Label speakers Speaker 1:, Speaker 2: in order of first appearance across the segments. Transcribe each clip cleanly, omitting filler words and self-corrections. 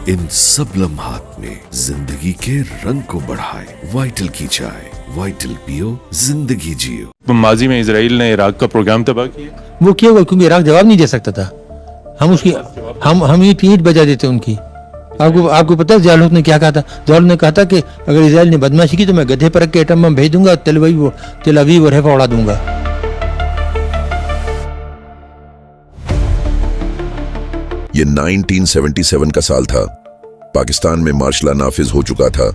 Speaker 1: इन सब लम्हात में जिंदगी के रंग को बढ़ाए। वाइटल की चाय, वाइटल पियो, जिंदगी जियो।
Speaker 2: माजी में इसराइल ने इराक का प्रोग्राम तबाह किया।
Speaker 3: वो किया हुआ, क्योंकि इराक जवाब नहीं दे सकता था। हम ये ईंट बजा देते उनकी। आपको पता है ज़िया-उल-हक ने क्या कहा था? ज़िया-उल-हक ने कहा था कि अगर इसराइल ने बदमाशी की तो मैं गधे पर रख के एटम बम भेज दूंगा, तेल अवीव और हैफा उड़ा दूंगा।
Speaker 4: ये 1977 का साल था। पाकिस्तान में मार्शल नाफिज हो चुका था,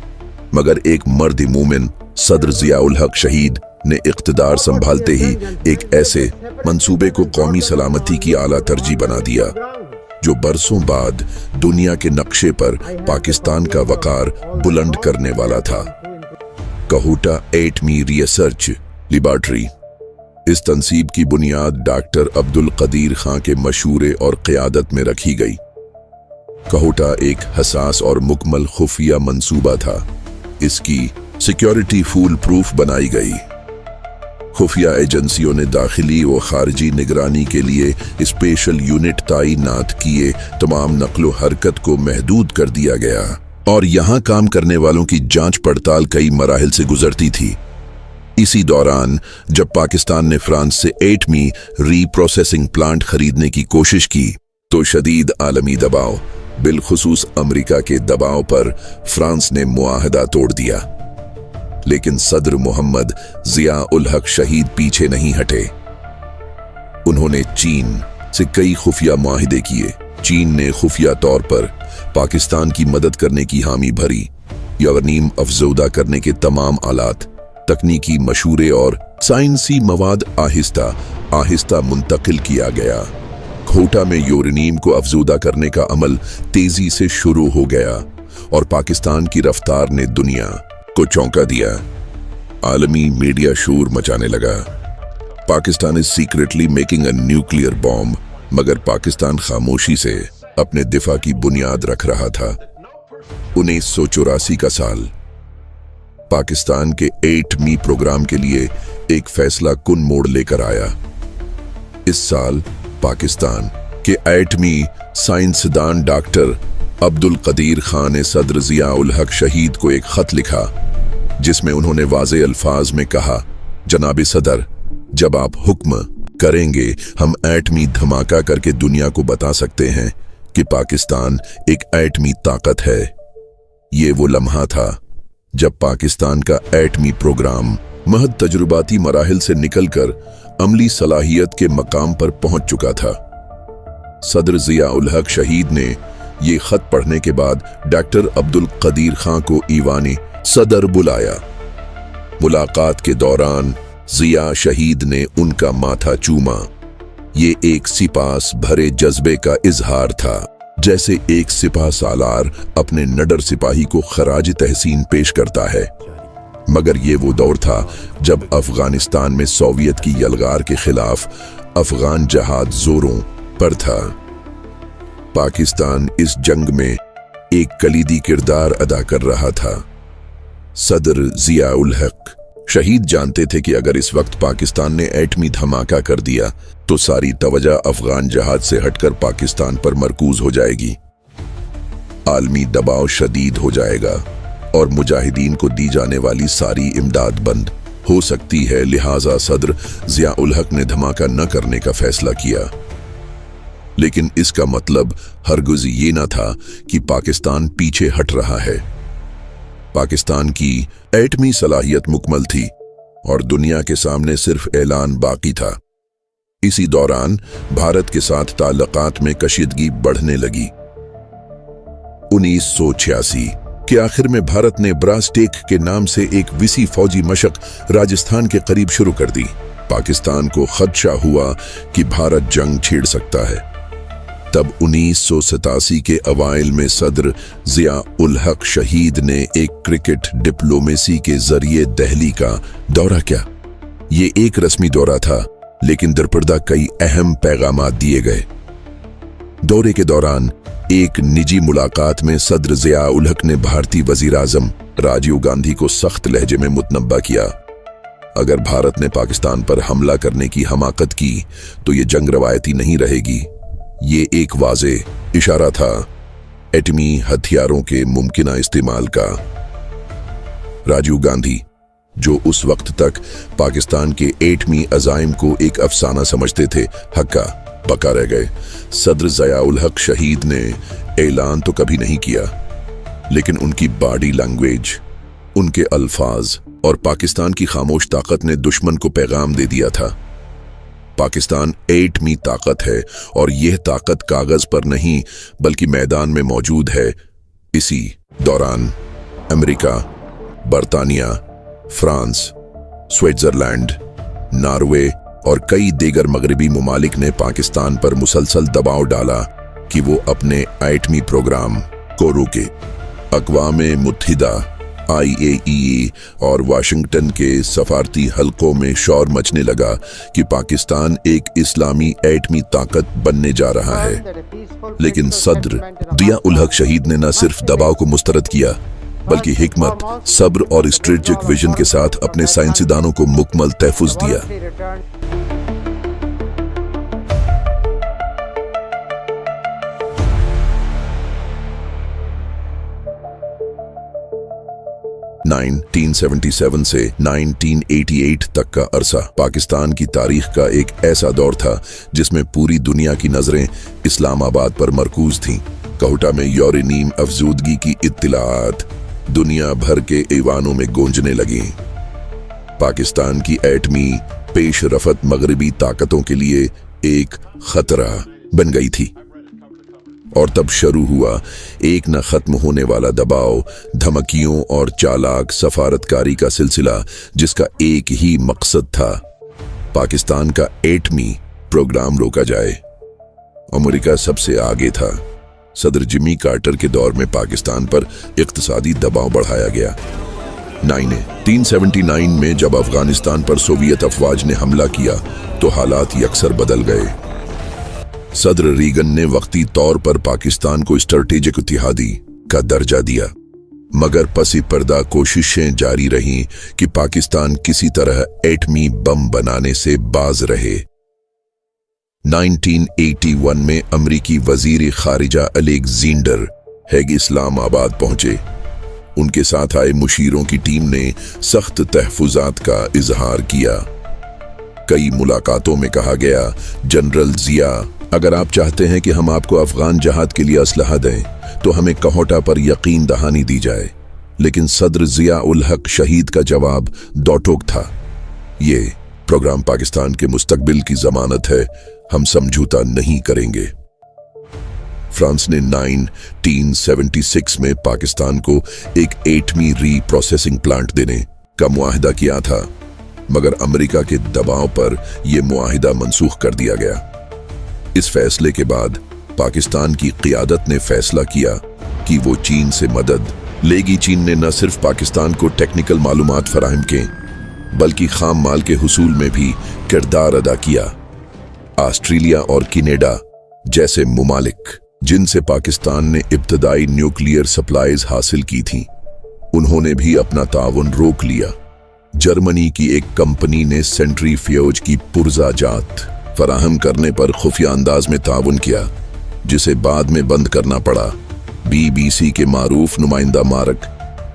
Speaker 4: मगर एक मर्द मोमिन सदर ज़िया-उल-हक शहीद ने इक़्तिदार संभालते ही एक ऐसे मंसूबे को कौमी सलामती की आला तरजीह बना दिया जो बरसों बाद दुनिया के नक्शे पर पाकिस्तान का वकार बुलंद करने वाला था। कहूटा एटमी रिसर्च लेबॉरेटरी। इस तंसीब की बुनियाद डॉक्टर अब्दुल कदीर खां के मशूरे और क़यादत में रखी गई। कहूटा एक हसास और मुकम्मल खुफिया मंसूबा था। इसकी सिक्योरिटी फूल प्रूफ बनाई गई। खुफिया एजेंसियों ने दाखिली व खारजी निगरानी के लिए स्पेशल यूनिट तैनात किए। तमाम नक्लो हरकत को महदूद कर दिया गया और यहाँ काम करने वालों की जांच पड़ताल कई मराहिल से गुजरती थी। इसी दौरान जब पाकिस्तान ने फ्रांस से एटमी रीप्रोसेसिंग प्लांट खरीदने की कोशिश की तो शदीद आलमी दबाव, बिलखुसूस अमेरिका के दबाव पर फ्रांस ने मुआहदा तोड़ दिया। लेकिन सदर मोहम्मद ज़िया-उल-हक शहीद पीछे नहीं हटे। उन्होंने चीन से कई खुफिया मुआहिदे किए। चीन ने खुफिया तौर पर पाकिस्तान की मदद करने की हामी भरी। यरनीम अफजौदा करने के तमाम आलात, तकनीकी मशूरे और साइंसी मवाद आहिस्ता आहिस्ता मुंतकिल किया गया। कहूटा में यूरेनियम को अफजूदा करने का अमल तेजी से शुरू हो गया और पाकिस्तान की रफ्तार ने दुनिया को चौंका दिया। आलमी मीडिया शोर मचाने लगा। Pakistan is secretly making a nuclear bomb, मगर पाकिस्तान खामोशी से अपने दिफा की बुनियाद रख रहा था। 1984 का साल पाकिस्तान के एटमी प्रोग्राम के लिए एक फैसला कुन मोड़ लेकर आया। इस साल पाकिस्तान के एटमी साइंसदान डॉक्टर अब्दुल कदीर खां ने सदर ज़िया-उल-हक शहीद को एक खत लिखा जिसमें उन्होंने वाज़े अल्फाज में कहा, जनाब सदर, जब आप हुक्म करेंगे हम एटमी धमाका करके दुनिया को बता सकते हैं कि पाकिस्तान एक एटमी ताकत है। ये वो लम्हा था जब पाकिस्तान का एटमी प्रोग्राम महज तजुर्बाती मराहिल से निकलकर अमली सलाहियत के मकाम पर पहुंच चुका था। सदर ज़िया-उल-हक शहीद ने ये खत पढ़ने के बाद डॉक्टर अब्दुल कदीर खां को ईवानी सदर बुलाया। मुलाकात के दौरान ज़िया शहीद ने उनका माथा चूमा। ये एक सिपास भरे जज्बे का इजहार था, जैसे एक सिपाह सालार अपने नडर सिपाही को खराज तहसीन पेश करता है। मगर ये वो दौर था जब अफगानिस्तान में सोवियत की यलगार के खिलाफ अफगान जहाद जोरों पर था। पाकिस्तान इस जंग में एक कलीदी किरदार अदा कर रहा था। सदर ज़िया-उल-हक शहीद जानते थे कि अगर इस वक्त पाकिस्तान ने एटमी धमाका कर दिया तो सारी तवज्जो अफगान जहाज से हटकर पाकिस्तान पर मरकूज हो जाएगी। आलमी दबाव शदीद हो जाएगा और मुजाहिदीन को दी जाने वाली सारी इमदाद बंद हो सकती है। लिहाजा सदर ज़िया-उल-हक ने धमाका न करने का फैसला किया। लेकिन इसका मतलब हरगिज़ ये न था कि पाकिस्तान पीछे हट रहा है। पाकिस्तान की एटमी सलाहियत मुकम्मल थी और दुनिया के सामने सिर्फ ऐलान बाकी था। इसी दौरान भारत के साथ ताल्लुकात में कशीदगी बढ़ने लगी। 1986 के आखिर में भारत ने ब्रास्टेक के नाम से एक विसी फौजी मशक राजस्थान के करीब शुरू कर दी। पाकिस्तान को खदशा हुआ कि भारत जंग छेड़ सकता है। तब 1987 के अवाइल में सदर ज़िया-उल-हक शहीद ने एक क्रिकेट डिप्लोमेसी के जरिए दिल्ली का दौरा किया। ये एक रस्मी दौरा था, लेकिन दरपर्दा कई अहम पैगामात दिए गए। दौरे के दौरान एक निजी मुलाकात में सदर ज़िया-उल-हक ने भारतीय वज़ीर आज़म राजीव गांधी को सख्त लहजे में मुतनब्बा किया, अगर भारत ने पाकिस्तान पर हमला करने की हमाकत की तो ये जंग रवायती नहीं रहेगी। ये एक वाज़े इशारा था। एटमी हथियारों के मुमकिना इस्तेमाल का। राजीव गांधी, जो उस वक्त तक पाकिस्तान के एटमी अज़ाइम को एक अफसाना समझते थे, हक्का पक्का रह गए। सदर ज़िया-उल हक शहीद ने ऐलान तो कभी नहीं किया, लेकिन उनकी बॉडी लैंग्वेज, उनके अल्फाज और पाकिस्तान की खामोश ताकत ने दुश्मन को पैगाम दे दिया था। पाकिस्तान एटमी ताकत है और यह ताकत कागज पर नहीं बल्कि मैदान में मौजूद है। इसी दौरान अमेरिका, बरतानिया, फ्रांस, स्विट्जरलैंड, नॉर्वे और कई दीगर मगरबी मुमालिक ने पाकिस्तान पर मुसलसल दबाव डाला कि वो अपने एटमी प्रोग्राम को रोके। अक़वाम मुत्तहिदा, IAEA और वाशिंगटन के सफारती हलकों में शोर मचने लगा कि पाकिस्तान एक इस्लामी एटमी ताकत बनने जा रहा है। लेकिन सदर ज़िया-उल हक शहीद ने न सिर्फ दबाव को मुस्तरद किया बल्कि हिकमत, सब्र और स्ट्रेटेजिक विजन के साथ अपने साइंसदानों को मुकम्मल तहफ़्फ़ुज़ दिया। (1977 से 1988 तक का अरसा पाकिस्तान की तारीख का एक ऐसा दौर था जिसमें पूरी दुनिया की नजरें इस्लामाबाद पर मरकूज थीं। कोहटा में यूरेनियम अफजूदगी की इत्तलाआत दुनिया भर के ऐवानों में गूंजने लगी। पाकिस्तान की एटमी पेशरफत मगरबी ताकतों के लिए एक खतरा बन गई थी और तब शुरू हुआ एक न खत्म होने वाला दबाव, धमकियों और चालाक सफारतकारी का सिलसिला, जिसका एक ही मकसद था, पाकिस्तान का एटमी प्रोग्राम रोका जाए। अमेरिका सबसे आगे था। सदर जिमी कार्टर के दौर में पाकिस्तान पर इक्तिसादी दबाव बढ़ाया गया। 1979 में जब अफगानिस्तान पर सोवियत अफवाज ने हमला किया तो हालात यकसर बदल गए। सदर रीगन ने वक्ती तौर पर पाकिस्तान को स्ट्रेटेजिक इत्तेहादी का दर्जा दिया, मगर पसी पर्दा कोशिशें जारी रहीं कि पाकिस्तान किसी तरह एटमी बम बनाने से बाज रहे। 1981 में अमरीकी वजीर खारिजा अलेक्जेंडर हैग इस्लामाबाद पहुंचे। उनके साथ आए मुशीरों की टीम ने सख्त तहफुजात का इजहार किया। कई मुलाकातों में कहा गया, जनरल जिया, अगर आप चाहते हैं कि हम आपको अफगान जहाद के लिए असलहा दें तो हमें कोहटा पर यकीन दहानी दी जाए। लेकिन सदर ज़िया-उल हक शहीद का जवाब दो टोक था, ये प्रोग्राम पाकिस्तान के मुस्तकबिल की जमानत है, हम समझौता नहीं करेंगे। फ्रांस ने 1976 में पाकिस्तान को एक एटमी रीप्रोसेसिंग प्लांट देने का मुआहिदा किया था, मगर अमेरिका के दबाव पर यह मुआहिदा मनसूख कर दिया गया। इस फैसले के बाद पाकिस्तान की क़ियादत ने फैसला किया कि वो चीन से मदद लेगी। चीन ने न सिर्फ पाकिस्तान को टेक्निकल मालूमात फराहम के बल्कि खाम माल के हुसूल में भी किरदार अदा किया। ऑस्ट्रेलिया और कनाडा जैसे मुमालिक जिनसे पाकिस्तान ने इब्तदाई न्यूक्लियर सप्लाईज हासिल की थी, उन्होंने भी अपना ताउन रोक लिया। जर्मनी की एक कंपनी ने सेंट्रीफ्यूज की पुर्जा जात फराहम करने पर खुफिया अंदाज में ताउन किया, जिसे बाद में बंद करना पड़ा। BBC के मारूफ नुमाइंदा मार्क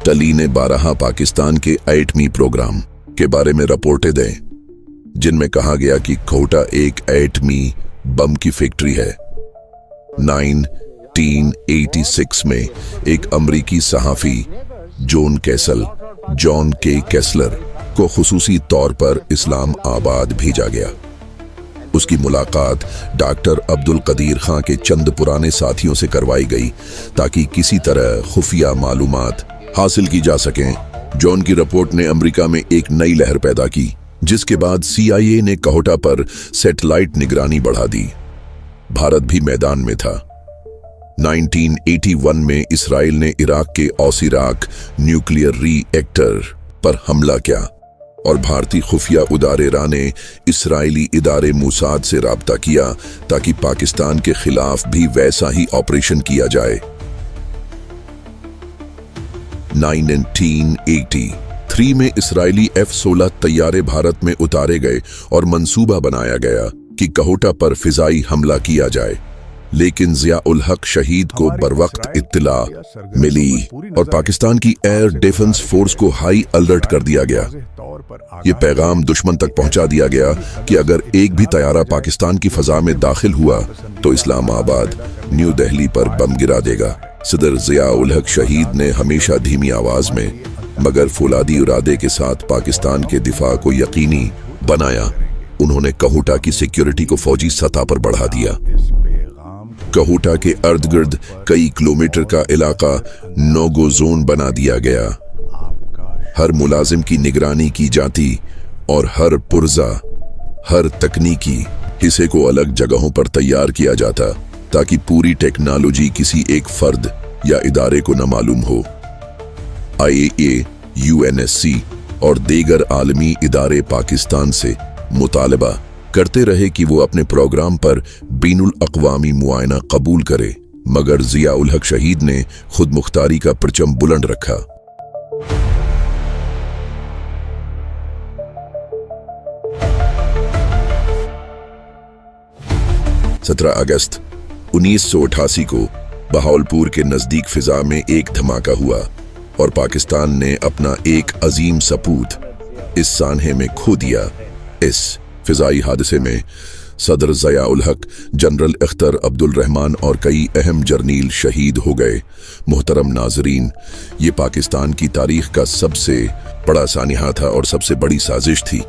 Speaker 4: टली ने 12 पाकिस्तान के एटमी प्रोग्राम के बारे में रिपोर्टें दें, जिनमें कहा गया कि कोहटा एक एटमी बम की फैक्ट्री है। 1986 में एक अमरीकी सहाफ़ी जॉन के कैसलर को खुसूसी तौर पर इस्लाम आबाद भेजा गया। उसकी मुलाकात डॉक्टर अब्दुल कदीर खां के चंद पुराने साथियों से करवाई गई ताकि किसी तरह खुफिया मालूमात हासिल की जा सकें। जॉन की रिपोर्ट ने अमेरिका में एक नई लहर पैदा की, जिसके बाद CIA ने कोहटा पर सैटेलाइट निगरानी बढ़ा दी। भारत भी मैदान में था। 1981 में इसराइल ने इराक के ओसिराक न्यूक्लियर रिएक्टर पर हमला किया और भारतीय खुफिया इदारे ने इसराइली इदारे मूसाद से राब्ता किया ताकि पाकिस्तान के खिलाफ भी वैसा ही ऑपरेशन किया जाए। 1983 में इसराइली F-16 तैयारे भारत में उतारे गए और मंसूबा बनाया गया कि कोहटा पर फिजाई हमला किया जाए। लेकिन जियाउल हक शहीद को बरवक्त इत्तला मिली और पाकिस्तान की एयर डिफेंस फोर्स को हाई अलर्ट कर दिया गया। ये पैगाम दुश्मन तक पहुंचा दिया गया कि अगर एक भी तैयारा पाकिस्तान की फजा में दाखिल हुआ तो इस्लामाबाद न्यू दिल्ली पर बम गिरा देगा। सदर जियाउल हक शहीद ने हमेशा धीमी आवाज में मगर फौलादी इरादे के साथ पाकिस्तान के दिफा को यकीनी बनाया। उन्होंने कहूटा की सिक्योरिटी को फौजी सतह पर बढ़ा दिया। कहूटा के अर्द गिर्द कई किलोमीटर का इलाका नो-गो जोन बना दिया गया। हर मुलाजिम की निगरानी की जाती और हर पुर्जा, हर तकनीकी हिस्से को अलग जगहों पर तैयार किया जाता ताकि पूरी टेक्नोलॉजी किसी एक फर्द या इदारे को न मालूम हो। IAEA, UNSC और दीगर आलमी इदारे पाकिस्तान से मुतालबा करते रहे कि वो अपने प्रोग्राम पर बीनुल अक़वामी मुआयना कबूल करे, मगर जियाउल हक शहीद ने खुद मुख्तारी का परचम बुलंद रखा। सत्रह अगस्त 1988 को बहावलपुर के नजदीक फिजा में एक धमाका हुआ और पाकिस्तान ने अपना एक अजीम सपूत इस सान्हे में खो दिया। इस फिजाई हादसे में सदर जियाउल हक, जनरल अख्तर अब्दुल रहमान और कई अहम जर्नील शहीद हो गए। मोहतरम नाजरीन, ये पाकिस्तान की तारीख का सबसे बड़ा सानिहा था और सबसे बड़ी साजिश थी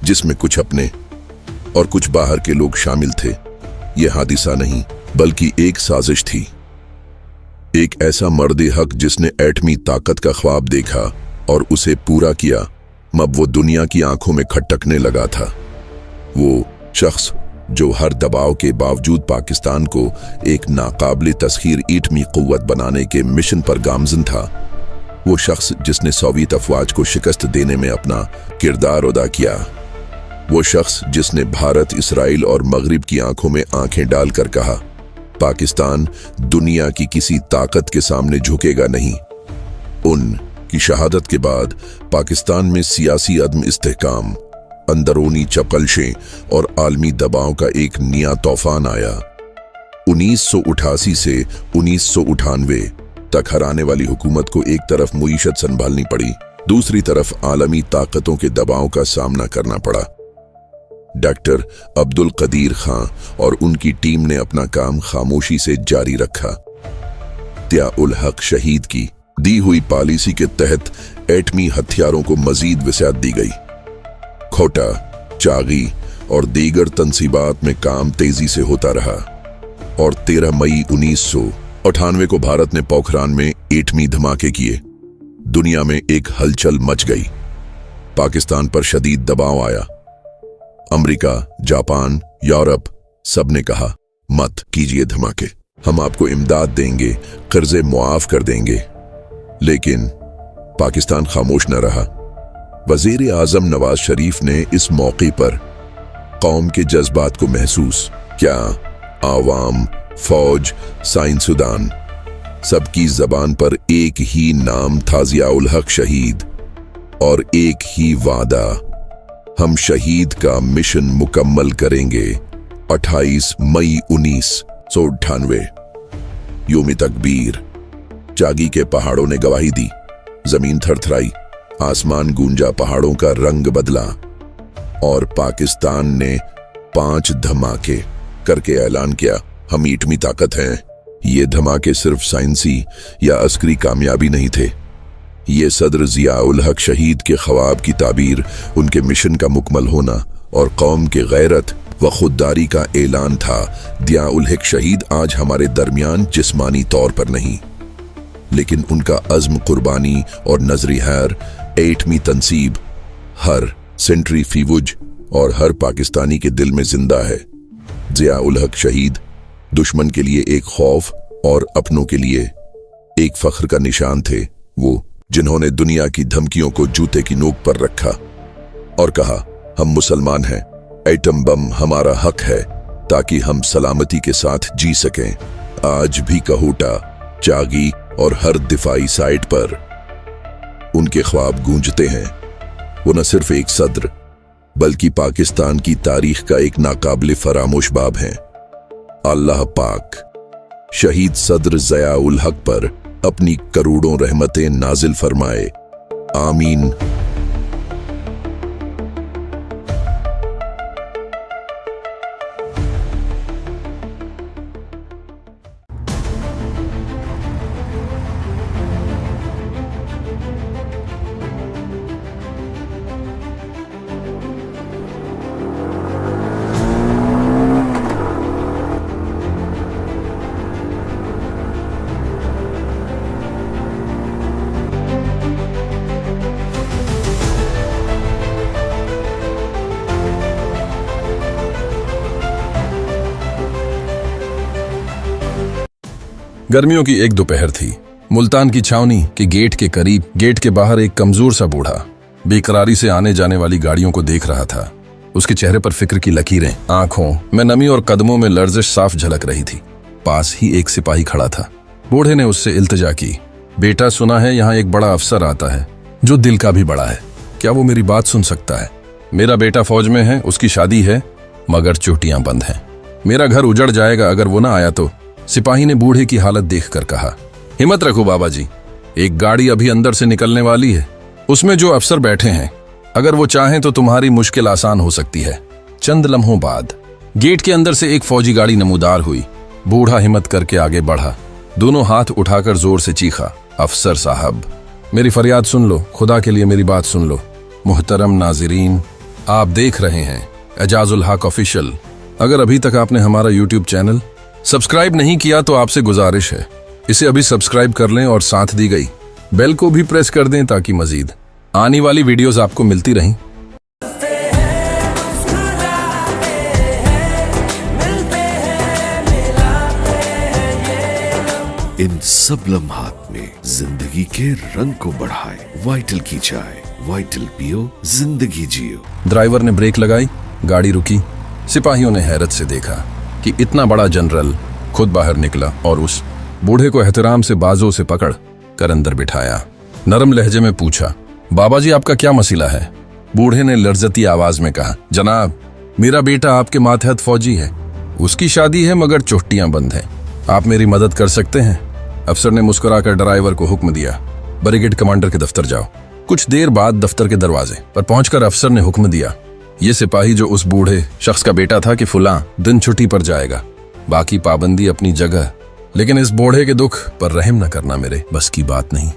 Speaker 4: जिसमें कुछ अपने और कुछ बाहर के लोग शामिल थे। ये हादिसा नहीं बल्कि एक साजिश थी। एक ऐसा मर्द हक जिसने एटमी ताकत का ख्वाब देखा और उसे पूरा किया, अब वो दुनिया की आंखों में खटकने लगा था। वो शख्स जो हर दबाव के बावजूद पाकिस्तान को एक नाकाबिल तस्खीर एटमी कुव्वत बनाने के मिशन पर गामजन था। वो शख्स जिसने सोवियत अफवाज को शिकस्त देने में अपना किरदार अदा किया। वो शख्स जिसने भारत, इसराइल और मगरिब की आंखों में आंखें डालकर कहा, पाकिस्तान दुनिया की किसी ताकत के सामने झुकेगा नहीं। उन की शहादत के बाद पाकिस्तान में सियासी अदम इस्तेहकाम, अंदरूनी चपलशें और आलमी दबाव का एक नया तूफान आया। 1988 से 1998 तक हराने वाली हुकूमत को एक तरफ मुईशत संभालनी पड़ी, दूसरी तरफ आलमी ताकतों के दबाव का सामना करना पड़ा। डॉक्टर अब्दुल कदीर खां और उनकी टीम ने अपना काम खामोशी से जारी रखा। जियाउल हक शहीद की दी हुई पॉलिसी के तहत एटमी हथियारों को मजीद वसाअत दी गई। खोटा, चागी और दीगर तंसीबात में काम तेजी से होता रहा और 13 मई 1998 को भारत ने पोखरान में एटमी धमाके किए। दुनिया में एक हलचल मच गई। पाकिस्तान पर शदीद दबाव आया। अमेरिका, जापान, यूरोप सब ने कहा, मत कीजिए धमाके, हम आपको इमदाद देंगे, कर्जे मुआफ कर देंगे। लेकिन पाकिस्तान खामोश न रहा। वजीर आजम नवाज शरीफ ने इस मौके पर कौम के जज्बात को महसूस किया। आवाम, फौज, साइंसदान सबकी जबान पर एक ही नाम था, जियाउल हक शहीद, और एक ही वादा, हम शहीद का मिशन मुकम्मल करेंगे। 28 मई 1998 योम तकबीर। चागी के पहाड़ों ने गवाही दी, जमीन थरथराई, आसमान गूंजा, पहाड़ों का रंग बदला और पाकिस्तान ने 5 धमाके करके ऐलान किया, हम एटमी ताकत हैं। ये धमाके सिर्फ साइंसी या अस्करी कामयाबी नहीं थे, ये सदर जियाउल हक शहीद के ख्वाब की ताबीर, उनके मिशन का मुकम्मल होना और कौम के गैरत व खुददारी का ऐलान था। जियाउल हक शहीद आज हमारे दरमियान जिस्मानी तौर पर नहीं, लेकिन उनका अज़्म, कुर्बानी और नजरिहार एटमी तंसीब हर सेंट्रीफ्यूज और हर पाकिस्तानी के दिल में जिंदा है। जियाउल हक शहीद दुश्मन के लिए एक खौफ और अपनों के लिए एक फख्र का निशान थे। वो जिन्होंने दुनिया की धमकियों को जूते की नोक पर रखा और कहा, हम मुसलमान हैं, एटम बम हमारा हक है ताकि हम सलामती के साथ जी सकें। आज भी कहूटा, चागी और हर दिफाई साइट पर उनके ख्वाब गूंजते हैं। वो न सिर्फ एक सदर बल्कि पाकिस्तान की तारीख का एक नाकाबिल फरामोश बाब हैं। अल्लाह पाक शहीद सदर ज़िया उल हक पर अपनी करोड़ों रहमतें नाजिल फरमाए, आमीन।
Speaker 5: गर्मियों की एक दोपहर थी। मुल्तान की छावनी के गेट के करीब, गेट के बाहर एक कमजोर सा बूढ़ा बेकरारी से आने जाने वाली गाड़ियों को देख रहा था। उसके चेहरे पर फिक्र की लकीरें, आंखों में नमी और कदमों में लर्जिश साफ झलक रही थी। पास ही एक सिपाही खड़ा था। बूढ़े ने उससे इल्तिजा की, बेटा सुना है यहाँ एक बड़ा अफसर आता है जो दिल का भी बड़ा है, क्या वो मेरी बात सुन सकता है? मेरा बेटा फौज में है, उसकी शादी है, मगर चोटियां बंद हैं। मेरा घर उजड़ जाएगा अगर वो ना आया तो। सिपाही ने बूढ़े की हालत देखकर कहा, हिम्मत रखो बाबा जी, एक गाड़ी अभी अंदर से निकलने वाली है, उसमें जो अफसर बैठे हैं, अगर वो चाहें तो तुम्हारी मुश्किल आसान हो सकती है। चंद लम्हों बाद गेट के अंदर से एक फौजी गाड़ी नमूदार हुई। बूढ़ा हिम्मत करके आगे बढ़ा, दोनों हाथ उठाकर जोर से चीखा, अफसर साहब मेरी फरियाद सुन लो, खुदा के लिए मेरी बात सुन लो। मुहतरम नाज़रीन, आप देख रहे हैं एजाजुल हक ऑफिशियल। अगर अभी तक आपने हमारा यूट्यूब चैनल सब्सक्राइब नहीं किया तो आपसे गुजारिश है, इसे अभी सब्सक्राइब कर लें और साथ दी गई बेल को भी प्रेस कर दें ताकि मजीद आने वाली वीडियोस आपको मिलती रहें।
Speaker 1: इन सब लम्हात में जिंदगी के रंग को बढ़ाए वाइटल की चाय। वाइटल पियो, जिंदगी जियो।
Speaker 5: ड्राइवर ने ब्रेक लगाई, गाड़ी रुकी। सिपाहियों ने हैरत से देखा कि इतना बड़ा जनरल खुद बाहर निकला और उस बूढ़े को एहतराम से बाजों से पकड़ कर अंदर बिठाया। नरम लहजे में पूछा, बाबा जी आपका क्या मसला है? बूढ़े ने लर्जती आवाज में कहा, जनाब मेरा बेटा आपके मातहत फौजी है, उसकी शादी है मगर चोटियां बंद हैं, आप मेरी मदद कर सकते हैं? अफसर ने मुस्कुराकर ड्राइवर को हुक्म दिया, ब्रिगेड कमांडर के दफ्तर जाओ। कुछ देर बाद दफ्तर के दरवाजे पर पहुंचकर अफसर ने हुक्म दिया, ये सिपाही जो उस बूढ़े शख्स का बेटा था कि फुलां दिन छुट्टी पर जाएगा, बाकी पाबंदी अपनी जगह, लेकिन इस बूढ़े के दुख पर रहम न करना मेरे बस की बात नहीं।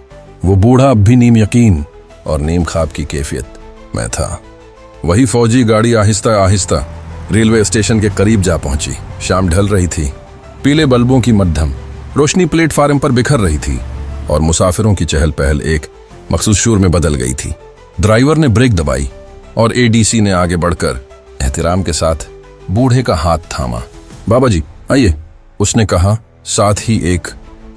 Speaker 5: वो बूढ़ा अब भी नीम यकीन और नीम ख्वाब की कैफियत में था। वही फौजी गाड़ी आहिस्ता आहिस्ता रेलवे स्टेशन के करीब जा पहुंची। शाम ढल रही थी, पीले बल्बों की मध्यम रोशनी प्लेटफार्म पर बिखर रही थी और मुसाफिरों की चहल पहल एक मखसूस शोर में बदल गई थी। ड्राइवर ने ब्रेक दबाई और एडीसी ने आगे बढ़कर एहतराम के साथ बूढ़े का हाथ थामा। बाबा जी आइए, उसने कहा। साथ ही एक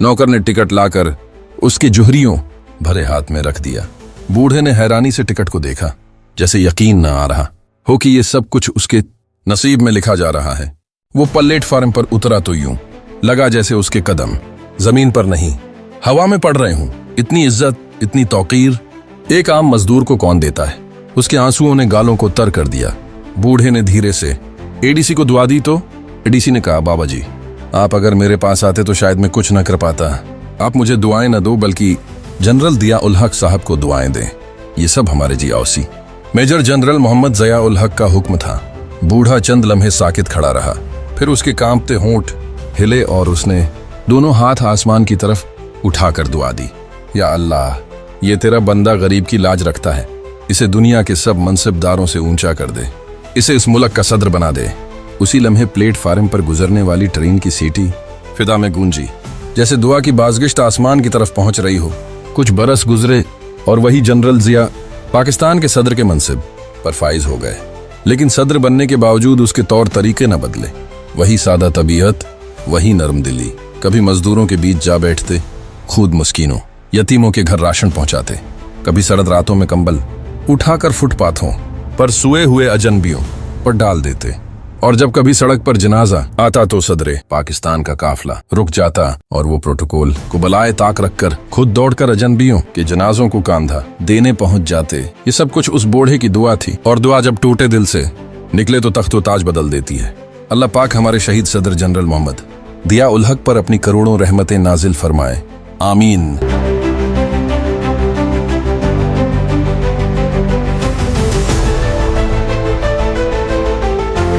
Speaker 5: नौकर ने टिकट लाकर उसके जोहरियों भरे हाथ में रख दिया। बूढ़े ने हैरानी से टिकट को देखा, जैसे यकीन न आ रहा हो कि ये सब कुछ उसके नसीब में लिखा जा रहा है। वो प्लेटफार्म पर उतरा तो यूं लगा जैसे उसके कदम जमीन पर नहीं हवा में पड़ रहे हों। इतनी इज्जत, इतनी तौकीर एक आम मजदूर को कौन देता है? उसके आंसुओं ने गालों को तर कर दिया। बूढ़े ने धीरे से एडीसी को दुआ दी तो एडीसी ने कहा, बाबा जी आप अगर मेरे पास आते तो शायद मैं कुछ न कर पाता। आप मुझे दुआएं न दो बल्कि जनरल ज़िया उल हक साहब को दुआएं दें, ये सब हमारे जी औसी। मेजर जनरल मोहम्मद ज़िया उल हक का हुक्म था। बूढ़ा चंद लम्हे साकित खड़ा रहा, फिर उसके कांपते होंठ हिले और उसने दोनों हाथ आसमान की तरफ उठाकर दुआ दी, या अल्लाह ये तेरा बंदा गरीब की लाज रखता है, इसे दुनिया के सब मनसबदारों से ऊंचा कर दे, इसे इस मुल्क का सदर बना दे। उसी लम्हे प्लेटफार्म पर गुजरने वाली ट्रेन की सीटी फिदा में गूंजी, जैसे दुआ की बाज़गिश्त आसमान की तरफ पहुंच रही हो। कुछ बरस गुजरे और वही जनरल ज़िया पाकिस्तान के सदर के मनसिब पर फाइज हो गए, लेकिन सदर बनने के बावजूद उसके तौर तरीके न बदले। वही सादा तबीयत, वही नरम दिली। कभी मजदूरों के बीच जा बैठते, खुद मुस्कीनों यतीमों के घर राशन पहुंचाते, कभी सरद रातों में कंबल उठाकर फुटपाथों पर सोए हुए अजनबियों पर डाल देते, और जब कभी सड़क पर जनाजा आता तो सदरे पाकिस्तान का काफिला रुक जाता और वो प्रोटोकॉल को बलाए ताक रखकर खुद दौड़कर अजनबियों के जनाजों को कांधा देने पहुंच जाते। ये सब कुछ उस बूढ़े की दुआ थी, और दुआ जब टूटे दिल से निकले तो तख्तो ताज बदल देती है। अल्लाह पाक हमारे शहीद सदर जनरल मोहम्मद दिया उल हक पर अपनी करोड़ों रहमतें नाजिल फरमाए, आमीन।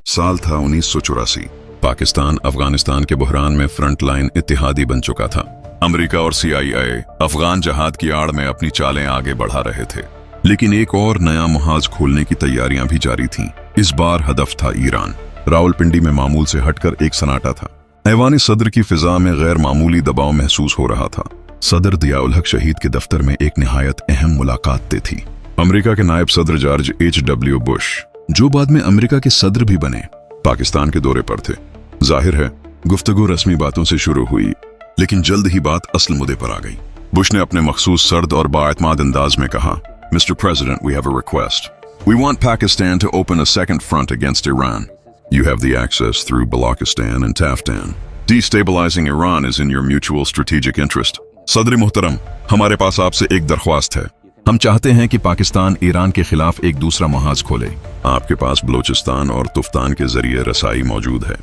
Speaker 4: साल था 1984। पाकिस्तान अफगानिस्तान के बुहरान में फ्रंट लाइन इत्तेहादी बन चुका था। अमेरिका और CIA अफगान जहाद की आड़ में अपनी चालें आगे बढ़ा रहे थे, लेकिन एक और नया मुहाज खोलने की तैयारियां भी जारी थीं। इस बार हदफ था ईरान। रावलपिंडी में मामूल से हटकर एक सन्नाटा था। ऐवान सदर की फिजा में गैर मामूली दबाव महसूस हो रहा था। सदर दिया उल हक शहीद के दफ्तर में एक निहायत अहम मुलाकात तय थी। अमेरिका के नायब सदर जॉर्ज H.W. बुश, जो बाद में अमेरिका के सदर भी बने, पाकिस्तान के दौरे पर थे। जाहिर है गुफ्तगू रस्मी बातों से शुरू हुई, लेकिन जल्द ही बात असल मुद्दे पर आ गई। बुश ने अपने मखसूस सर्द और बाएतमाद अंदाज में कहा, Mr. President, we have a request. We want Pakistan to open a second front against Iran. You have the access through Balochistan and Taftan. Destabilizing Iran is in your mutual strategic interest. सदर मुहतरम, हमारे पास आपसे एक दरख्वास्त है। हम चाहते हैं कि पाकिस्तान ईरान के खिलाफ एक दूसरा महाज खोले। आपके पास बलोचिस्तान और तुफ्तान के जरिए रसाई मौजूद है।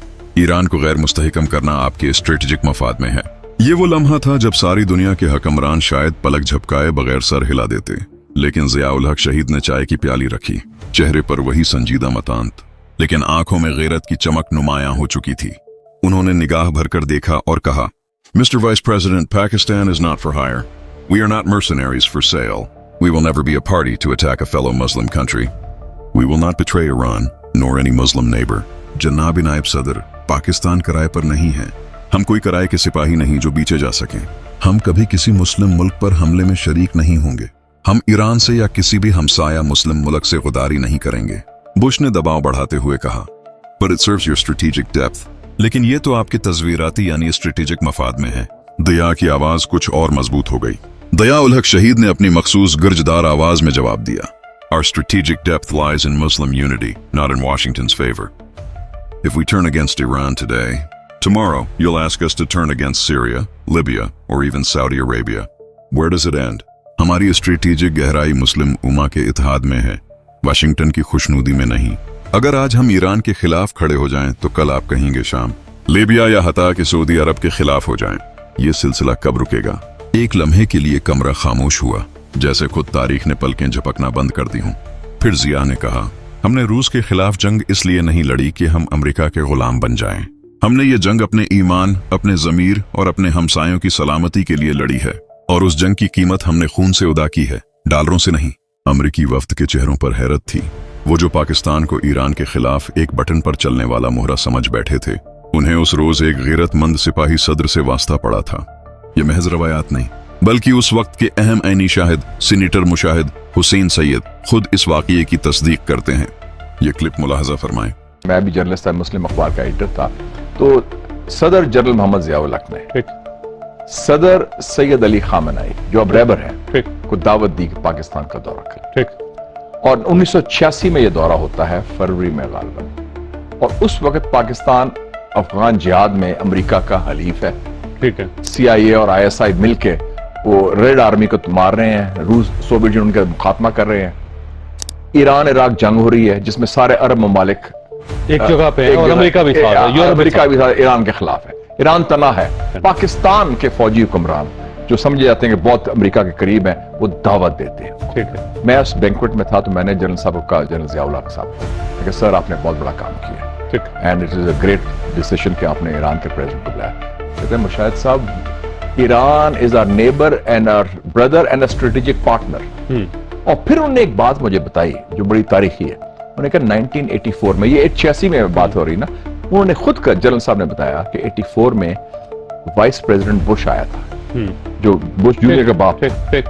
Speaker 4: ईरान को गैर मुस्तहकम करना आपके स्ट्रेटेजिक मफाद में है। ये वो लम्हा था जब सारी दुनिया के हकमरान शायद पलक झपकाए बगैर सर हिला देते, लेकिन ज़िया उल हक शहीद ने चाय की प्याली रखी। चेहरे पर वही संजीदा मतांत, लेकिन आंखों में गैरत की चमक नुमायां हो चुकी थी। उन्होंने निगाह भरकर देखा और कहा, Mr. Vice President, Pakistan is not for hire. We are not mercenaries for sale. We will never be a party to attack a fellow Muslim country. We will not betray Iran, nor any Muslim neighbor. जनाब नायब सदर, पाकिस्तान किराए पर नहीं है। हम कोई किराए के सिपाही नहीं जो बीचे जा सकें। हम कभी किसी मुस्लिम मुल्क पर हमले में शरीक नहीं होंगे। हम ईरान से या किसी भी हमसाया मुस्लिम मुल्क से गुदारी नहीं करेंगे। बुश ने दबाव बढ़ाते हुए कहा, But it serves your strategic depth. लेकिन ये तो आपके तस्वीराती यानी स्ट्रेटेजिक मफाद में है। दया की आवाज कुछ और मजबूत हो गई। दया उल हक शहीद ने अपनी मखसूस गर्जदार आवाज में जवाब दिया, Our strategic depth lies in Muslim unity, not in Washington's favor. If we turn against Iran today, tomorrow you'll ask us to turn against Syria, Libya, or even Saudi Arabia. Where does it end? हमारी strategic गहराई मुस्लिम उम्मा के इत्तेहाद में है, Washington की खुशनुदी में नहीं। अगर आज हम ईरान के खिलाफ खड़े हो जाएं, तो कल आप कहेंगे शाम, लीबिया या हता के सऊदी अरब के खिलाफ हो जाएं। ये सिलसिला कब रुकेगा? एक लम्हे के लिए कमरा खामोश हुआ, जैसे खुद तारीख ने पलकें झपकना बंद कर दी हूं। फिर जिया ने कहा, हमने रूस के खिलाफ जंग इसलिए नहीं लड़ी कि हम अमेरिका के गुलाम बन जाएं। हमने ये जंग अपने ईमान, अपने जमीर और अपने हमसायों की सलामती के लिए लड़ी है, और उस जंग की कीमत हमने खून से अदा की है, डॉलरों से नहीं। अमेरिकी वफ्द के चेहरों पर हैरत थी। वो जो पाकिस्तान को ईरान के खिलाफ एक बटन पर चलने वाला मोहरा समझ बैठे थे, उन्हें उस रोज एक गैरतमंद सिपाही सदर से वास्ता पड़ा था। ये महज रवायात नहीं, बल्कि उस वक्त के अहम ऐनी शाहिद सीनेटर मुशाहिद हुसैन सैयद खुद इस वाक़ये की तस्दीक करते हैं। ये क्लिप मुलाहजा फरमाएं।
Speaker 6: मैं भी जर्नलिस्ट था, मुस्लिम अखबार का एडिटर था। तो सदर जनरल मोहम्मद ज़िया उल हक ने सदर सैयद अली खामनेई, जो अब रहबर हैं, को दावत दी कि पाकिस्तान का दौरा करें। और 1986 में यह दौरा होता है, फरवरी में गालिबन। और उस वक्त पाकिस्तान अफगान जिहाद में अमेरिका का हलीफ है। ठीक है। CIA और ISI मिलके वो रेड आर्मी को मार रहे हैं, रूस सोवियत यूनियन का मुखातमा कर रहे हैं। ईरान इराक जंग हो रही है, जिसमें सारे अरब ममालिक
Speaker 2: एक जगह पे और अमेरिका भी
Speaker 6: ईरान के खिलाफ है। ईरान तना है। पाकिस्तान के फौजी हुक्मरान जो समझे जाते हैं कि बहुत अमेरिका के करीब हैं, वो दावत देते हैं। ठीक है। मैं उस बैंक्वेट में था, तो मैंने जनरल साहब को कहा, जनरल ज़िया उल हक साहब कि सर आपने बहुत बड़ा काम किया, and it is a great decision कि आपने ईरान के प्रेसिडेंट को बुलाया। कहते हैं मुशाहिद साहब, Iran is our neighbour and our brother and a strategic partner. और फिर उन्होंने एक बात मुझे बताई जो बड़ी तारीखी है। उन्होंने कहा 1984 में, ये 86 में बात हो रही ना, उन्होंने खुद का जनरल साहब ने बताया कि 84 में वाइस प्रेसिडेंट बुश आया था, जो बुश जूनियर का बाप है,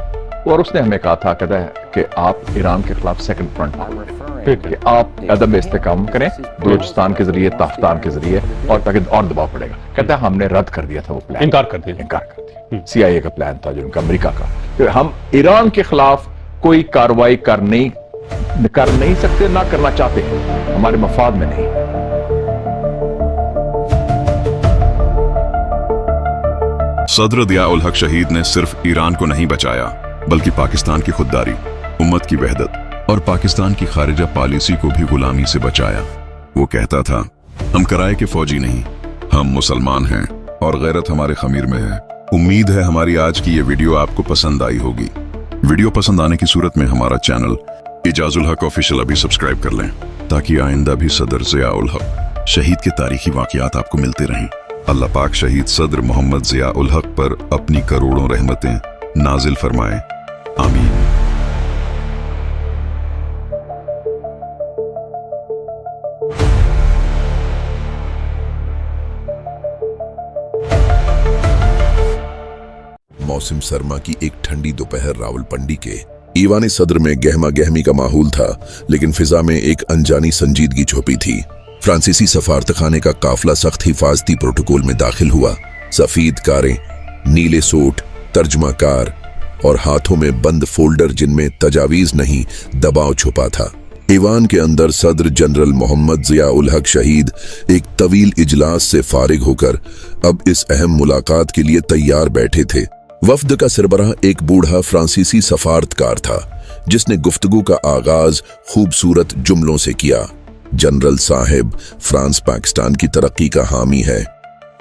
Speaker 6: और उसने हमें कहा था, कहता है कि आप ईरान के खिलाफ सेकंड फ्रंट कि आप अदम इस्तेकाम करें बलूचिस्तान के जरिए, ताफ्तान के जरिए, और ताकि और दबाव पड़ेगा। कहता है हमने रद्द कर दिया था वो प्लान, इनकार कर दिया। CIA का प्लान था, जो उनका अमेरिका का, कि हम ईरान के खिलाफ कोई कार्रवाई कर नहीं सकते, ना करना चाहते, हमारे मफाद में नहीं।
Speaker 4: सदर ज़िया उल हक शहीद ने सिर्फ ईरान को नहीं बचाया, बल्कि पाकिस्तान की खुददारी, उम्मत की वहदत और पाकिस्तान की खारिजा पॉलिसी को भी गुलामी से बचाया। वो कहता था, हम किराए के फौजी नहीं, हम मुसलमान हैं और गैरत हमारे खमीर में है। उम्मीद है हमारी आज की ये वीडियो आपको पसंद आई होगी। वीडियो पसंद आने की सूरत में हमारा चैनल इजाजुल हक ऑफिशियल अभी सब्सक्राइब कर लें, ताकि आइंदा भी सदर जिया उल हक शहीद के तारीखी वाकयात आपको मिलते रहें। अल्लाह पाक शहीद सदर मोहम्मद जिया उल हक पर अपनी करोड़ों रहमतें नाजिल फरमाए, आमीन। मौसम सरमा की एक ठंडी दोपहर रावलपिंडी के ईवान सदर में गहमा गहमी का माहौल था, लेकिन फिजा में एक अनजानी संजीदगी छुपी थी। फ्रांसीसी सफारतखाने का काफिला सख्त हिफाजती प्रोटोकॉल में दाखिल हुआ। सफेद कारें, नीले सूट, तर्जमाकार और हाथों में बंद फोल्डर जिनमें तजावीज नहीं, दबाव छुपा था। ईवान के अंदर सदर जनरल मोहम्मद जिया उल हक शहीद एक तवील इजलास से फारिग होकर अब इस अहम मुलाकात के लिए तैयार बैठे थे। वफ्द का सरबराह एक बूढ़ा फ्रांसीसी सफारतकार था, जिसने गुफ्तगू का आगाज खूबसूरत जुमलों से किया। जनरल साहिब, फ्रांस पाकिस्तान की तरक्की का हामी है।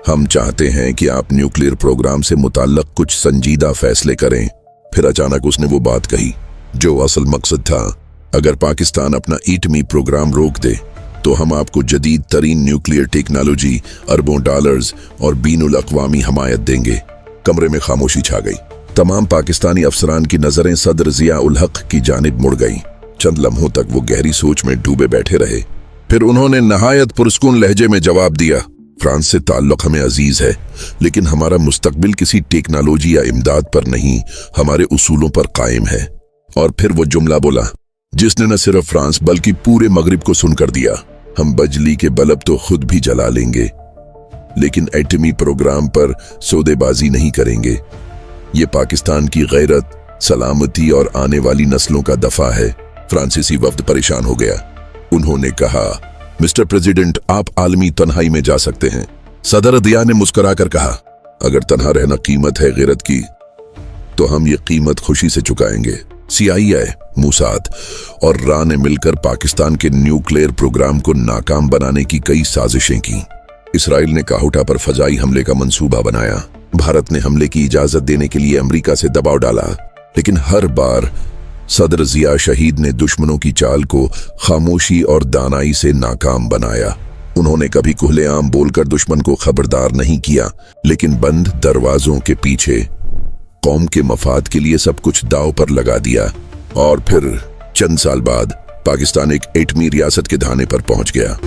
Speaker 4: हम चाहते हैं कि आप न्यूक्लियर प्रोग्राम से मुताल्लिक कुछ संजीदा फैसले करें। फिर अचानक उसने वो बात कही जो असल मकसद था। अगर पाकिस्तान अपना एटमी प्रोग्राम रोक दे तो हम आपको जदीद तरीन न्यूक्लियर टेक्नोलॉजी, अरबों डॉलर्स और बीनुल अक़वामी हमायत देंगे। कमरे में खामोशी छा गई। तमाम पाकिस्तानी अफसरान की नजरें सदर जिया उल हक की जानिब मुड़ गईं। चंद लम्हों तक वो गहरी सोच में डूबे बैठे रहे। फिर उन्होंने नहायत पुरस्कून लहजे में जवाब दिया, फ्रांस से ताल्लुक हमें अजीज है, लेकिन हमारा मुस्तकबिल किसी टेक्नोलॉजी या इमदाद पर नहीं, हमारे उसूलों पर कायम है। और फिर वो जुमला बोला जिसने न सिर्फ फ्रांस बल्कि पूरे मगरिब को सुनकर दिया, हम बिजली के बल्ब तो खुद भी जला लेंगे, लेकिन एटमी प्रोग्राम पर सौदेबाजी नहीं करेंगे। ये पाकिस्तान की गैरत, सलामती और आने वाली नस्लों का दफा है। फ्रांसीसी वफ्द परेशान हो गया। उन्होंने कहा, मिस्टर प्रेसिडेंट, आप आलमी तन्हाई में जा सकते हैं। सदर दिया ने मुस्कुराकर कहा, अगर तन्हा रहना कीमत है गैरत की, तो हम ये कीमत खुशी से चुकाएंगे। CIA, मूसाद और रा ने मिलकर पाकिस्तान के न्यूक्लियर प्रोग्राम को नाकाम बनाने की कई साजिशें की। इसराइल ने काहुटा पर फजाई हमले का मंसूबा बनाया। भारत ने हमले की इजाजत देने के लिए अमेरिका से दबाव डाला, लेकिन हर बार सदर जिया शहीद ने दुश्मनों की चाल को खामोशी और दानाई से नाकाम बनाया। उन्होंने कभी खुलेआम बोलकर दुश्मन को खबरदार नहीं किया, लेकिन बंद दरवाजों के पीछे कौम के मफाद के लिए सब कुछ दांव पर लगा दिया। और फिर चंद साल बाद पाकिस्तान एक एटमी रियासत के धाने पर पहुंच गया।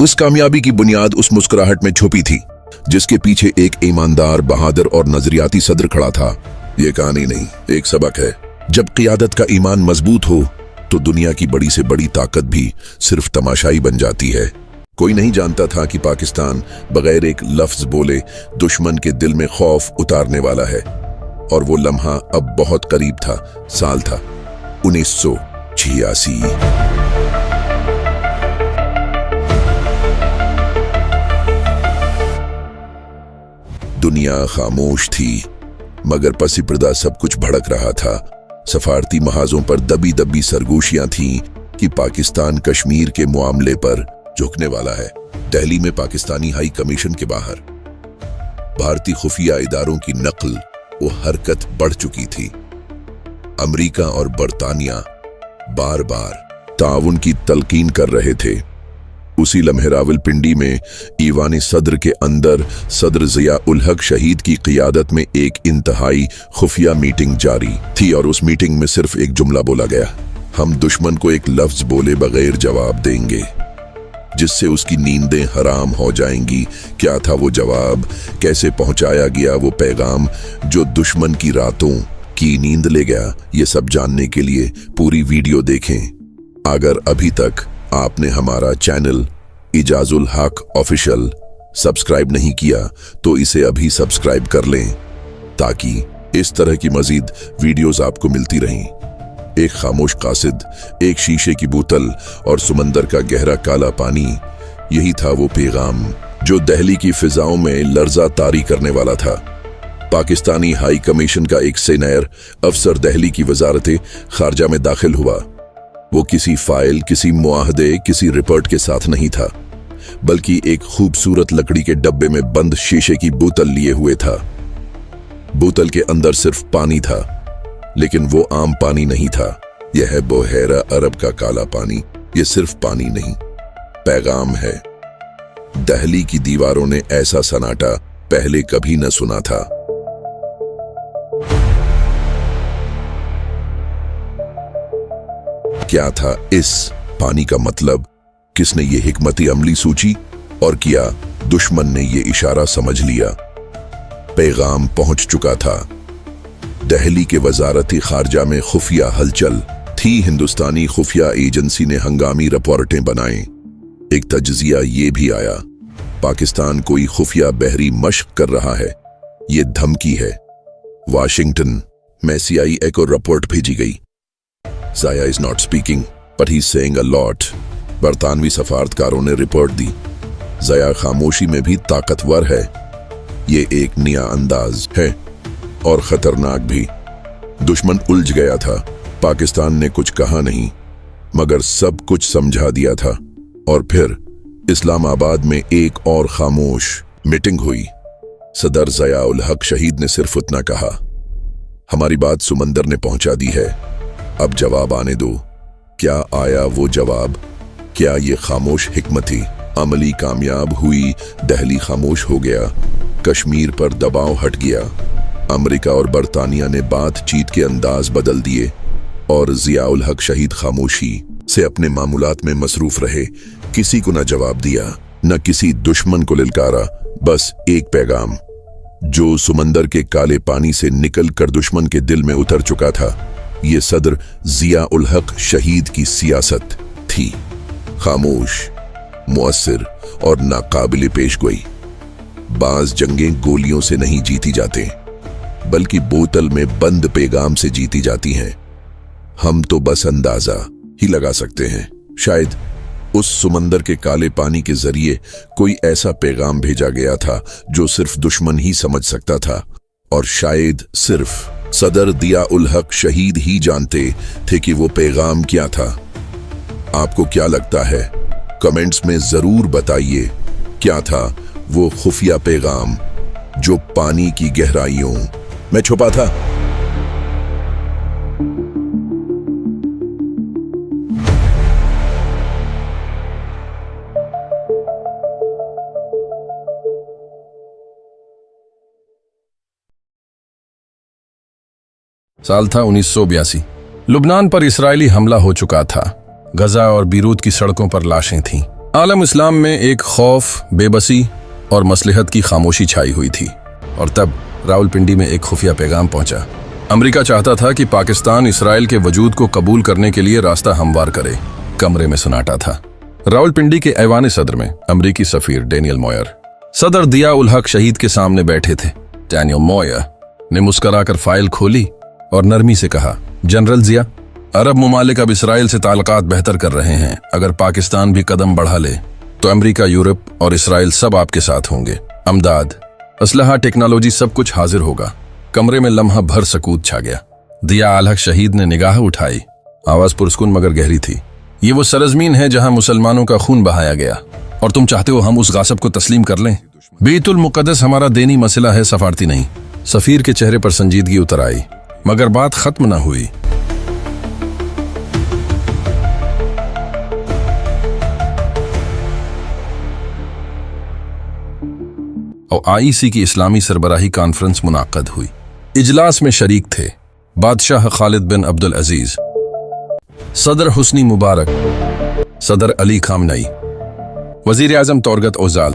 Speaker 4: उस कामयाबी की बुनियाद उस मुस्कुराहट में छुपी थी, जिसके पीछे एक ईमानदार, बहादुर और नजरियाती सदर खड़ा था। ये कहानी नहीं, एक सबक है। जब क़ियादत का ईमान मजबूत हो तो दुनिया की बड़ी से बड़ी ताकत भी सिर्फ तमाशाई बन जाती है। कोई नहीं जानता था कि पाकिस्तान बगैर एक लफ्ज बोले दुश्मन के दिल में खौफ उतारने वाला है। और वो लम्हा अब बहुत करीब था। साल था 1986। दुनिया खामोश थी, मगर पसी पर्दा सब कुछ भड़क रहा था। सफारती महाजों पर दबी दबी सरगोशियां थीं कि पाकिस्तान कश्मीर के मामले पर झुकने वाला है। दिल्ली में पाकिस्तानी हाई कमीशन के बाहर भारतीय खुफिया इदारों की नकल वो हरकत बढ़ चुकी थी। अमेरिका और बरतानिया बार बार ताउन की तलकीन कर रहे थे। उसी लम्हे रावलपिंडी में ईवान सदर के अंदर सदर जिया उल हक शहीद की क़ियादत में एक इंतहाई खुफिया मीटिंग जारी थी। और उस मीटिंग में सिर्फ एक जुमला बोला गया, हम दुश्मन को एक लफ्ज बोले बगैर जवाब देंगे, जिससे उसकी नींदें हराम हो जाएंगी। क्या था वो जवाब, कैसे पहुंचाया गया वो पैगाम जो दुश्मन की रातों की नींद ले गया? ये सब जानने के लिए पूरी वीडियो देखें। अगर अभी तक आपने हमारा चैनल इजाजुल हक ऑफिशियल सब्सक्राइब नहीं किया तो इसे अभी सब्सक्राइब कर लें, ताकि इस तरह की मजीद वीडियोस आपको मिलती रहें। एक खामोश कासिद, एक शीशे की बोतल और समंदर का गहरा काला पानी। यही था वो पैगाम जो दिल्ली की फिजाओं में लर्जा तारी करने वाला था। पाकिस्तानी हाई कमीशन का एक सीनियर अफसर दिल्ली की वजारत खारजा में दाखिल हुआ। वो किसी फाइल, किसी मुआहदे, किसी रिपोर्ट के साथ नहीं था, बल्कि एक खूबसूरत लकड़ी के डब्बे में बंद शीशे की बोतल लिए हुए था। बोतल के अंदर सिर्फ पानी था, लेकिन वो आम पानी नहीं था। यह है बुहेरा अरब का काला पानी। ये सिर्फ पानी नहीं, पैगाम है। दिल्ली की दीवारों ने ऐसा सन्नाटा पहले कभी न सुना था। क्या था इस पानी का मतलब? किसने ये हिकमती अमली सोची और किया? दुश्मन ने ये इशारा समझ लिया। पैगाम पहुंच चुका था। दिल्ली के वजारती खारजा में खुफिया हलचल थी। हिंदुस्तानी खुफिया एजेंसी ने हंगामी रिपोर्टें बनाई। एक तज्जिया ये भी आया, पाकिस्तान कोई खुफिया बहरी मश्क कर रहा है, ये धमकी है। वाशिंगटन में CIA को रिपोर्ट भेजी गई। Zaya is not speaking, but he's saying a lot. बरतानवी सफारतकारों ने रिपोर्ट दी। ज़या खामोशी में भी ताकतवर है। ये एक नया अंदाज है और खतरनाक भी। दुश्मन उलझ गया था। पाकिस्तान ने कुछ कहा नहीं, मगर सब कुछ समझा दिया था। और फिर इस्लामाबाद में एक और खामोश मीटिंग हुई। सदर ज़िया उल हक शहीद ने सिर्फ उतना कहा, हमारी बात समंदर ने पहुंचा दी है, अब जवाब आने दो। क्या आया वो जवाब? क्या ये खामोश हिकमती अमली कामयाब हुई? दिल्ली खामोश हो गया, कश्मीर पर दबाव हट गया। अमेरिका और बरतानिया ने बातचीत के अंदाज बदल दिए और ज़िया उल हक शहीद खामोशी से अपने मामूलात में मसरूफ रहे। किसी को न जवाब दिया, न किसी दुश्मन को लिलकारा, बस एक पैगाम जो समंदर के काले पानी से निकल कर दुश्मन के दिल में उतर चुका था। ये सदर ज़िया उल हक शहीद की सियासत थी, खामोश, मुअस्सिर और नाकाबिले पेशगोई। बाज जंगें गोलियों से नहीं जीती जाते, बल्कि बोतल में बंद पैगाम से जीती जाती हैं। हम तो बस अंदाजा ही लगा सकते हैं। शायद उस समंदर के काले पानी के जरिए कोई ऐसा पैगाम भेजा गया था जो सिर्फ दुश्मन ही समझ सकता था, और शायद सिर्फ सदर ज़िया उल हक शहीद ही जानते थे कि वो पैगाम क्या था। आपको क्या लगता है? कमेंट्स में जरूर बताइए, क्या था वो खुफिया पैगाम जो पानी की गहराइयों में छुपा था?
Speaker 5: साल था 1982। लुबनान पर इस्राएली हमला हो चुका था। गजा और बीरूत की सड़कों पर लाशें थीं। आलम इस्लाम में एक खौफ, बेबसी और मसलहत की खामोशी छाई हुई थी। और तब रावलपिंडी में एक खुफिया पैगाम पहुंचा। अमेरिका चाहता था कि पाकिस्तान इसराइल के वजूद को कबूल करने के लिए रास्ता हमवार करे। कमरे में सन्नाटा था। रावलपिंडी के ऐवान सदर में अमरीकी सफीर डेनियल मॉयर सदर ज़िया उल हक शहीद के सामने बैठे थे। डेनियल मॉयर ने मुस्कुराकर फाइल खोली और नरमी से कहा, जनरल ज़िया, अरब मुमालिक अब इसराइल से ताल्लुकात बेहतर कर रहे हैं। अगर पाकिस्तान भी कदम बढ़ा ले तो अमेरिका, यूरोप और इसराइल सब आपके साथ होंगे। अमदाद, असलहा, टेक्नोलॉजी, सब कुछ हाजिर होगा। कमरे में लम्हा भर सकूत छा गया। ज़िया उल हक शहीद ने निगाह उठाई। आवाज पुरस्कुन मगर गहरी थी। ये वो सरजमीन है जहां मुसलमानों का खून बहाया गया, और तुम चाहते हो हम उस गासब को तस्लीम कर लें? बैतुल मुक़द्दस हमारा दीनी मसला है, सफारती नहीं। सफीर के चेहरे पर संजीदगी उतर आई, मगर बात खत्म न हुई। और IEC की इस्लामी सरबराही कॉन्फ्रेंस मुनाक़द हुई। इजलास में शरीक थे बादशाह खालिद बिन अब्दुल अजीज, सदर हुस्नी मुबारक, सदर अली खामनई, वजीर आजम तौरगत ओजाल,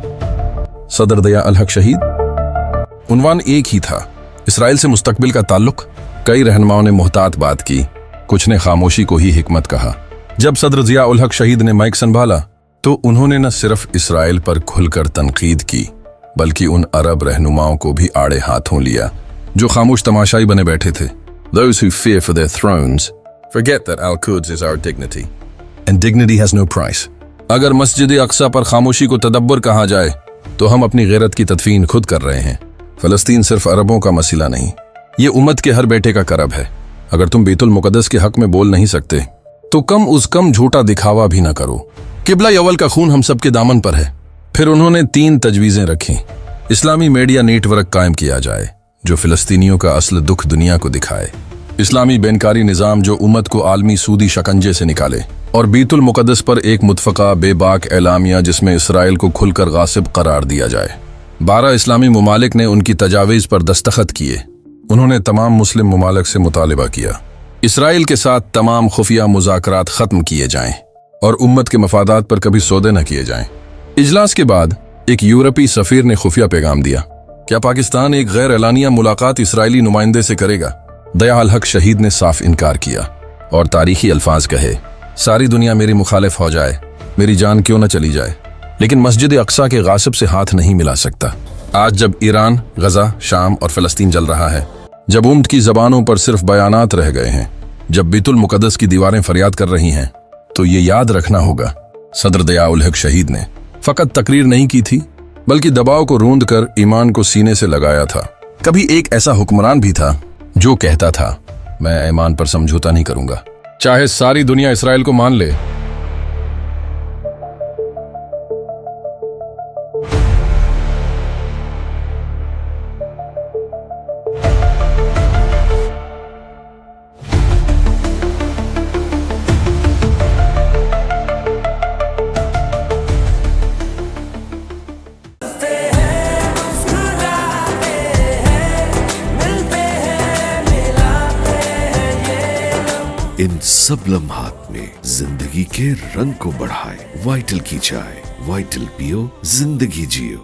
Speaker 5: सदर ज़िया उल हक शहीद। उन्वान एक ही था, इसराइल से मुस्तकबिल का ताल्लुक। कई रहनुमाओं ने मुहतात बात की, कुछ ने खामोशी को ही हिकमत कहा। जब सदर ज़िया उल हक शहीद ने माइक संभाला तो उन्होंने न सिर्फ इसराइल पर खुलकर तनकीद की, बल्कि उन अरब रहनुमाओं को भी आड़े हाथों लिया जो खामोश तमाशाई बने बैठे थे। Those who fear for their thrones Forget that Al-Quds is our dignity. And dignity has no price. अगर मस्जिद अक्सा पर खामोशी को तदब्बर कहा जाए तो हम अपनी गैरत की तदफीन खुद कर रहे हैं। फलस्तीन सिर्फ अरबों का मसला नहीं, ये उम्मत के हर बेटे का करब है। अगर तुम बैतुल मुकद्दस के हक में बोल नहीं सकते तो कम झूठा दिखावा भी ना करो। किबला अव्वल का खून हम सबके दामन पर है। फिर उन्होंने 3 तजवीजें रखी। इस्लामी मीडिया नेटवर्क कायम किया जाए जो फिलिस्तीनियों का असल दुख दुनिया को दिखाए, इस्लामी बैनकारी निज़ाम जो उम्मत को आलमी सूदी शकंजे से निकाले, और बैतुल मुकद्दस पर एक मुतफ़क़ा बेबाक एलामिया जिसमें इसराइल को खुलकर गासिब करार दिया जाए। 12 इस्लामी ममालिक ने उनकी तजावीज़ पर दस्तखत किए। उन्होंने तमाम मुस्लिम ममालिक से मुतालिबा किया इसराइल के साथ तमाम खुफिया मुज़ाकरात ख़त्म किए जाएं और उम्मत के मफादात पर कभी सौदे न किए जाएं। इजलास के बाद एक यूरोपीय सफ़ीर ने खुफिया पैगाम दिया, क्या पाकिस्तान एक गैर एलानिया मुलाकात इसराइली नुमाइंदे से करेगा? दया अल हक शहीद ने साफ इनकार किया और तारीखी अल्फाज कहे, सारी दुनिया मेरी मुखालिफ हो जाए, मेरी जान क्यों न चली जाए, लेकिन मस्जिद अक्सा के गासिब से हाथ नहीं मिला सकता। आज जब ईरान, गजा, शाम और फ़लस्तीन जल रहा है, जब उम्मत की ज़बानों पर सिर्फ बयानात रह गए हैं, जब बैतुल मुकद्दस की दीवारें फरियाद कर रही हैं, तो ये याद रखना होगा, सदर दया उल हक शहीद ने फ़कत तकरीर नहीं की थी बल्कि दबाव को रूंद कर ईमान को सीने से लगाया था। कभी एक ऐसा हुक्मरान भी था जो कहता था, मैं ईमान पर समझौता नहीं करूंगा, चाहे सारी दुनिया इसराइल को मान ले।
Speaker 1: इन सब लम्हात में जिंदगी के रंग को बढ़ाए वाइटल की चाय। वाइटल पियो, जिंदगी जियो।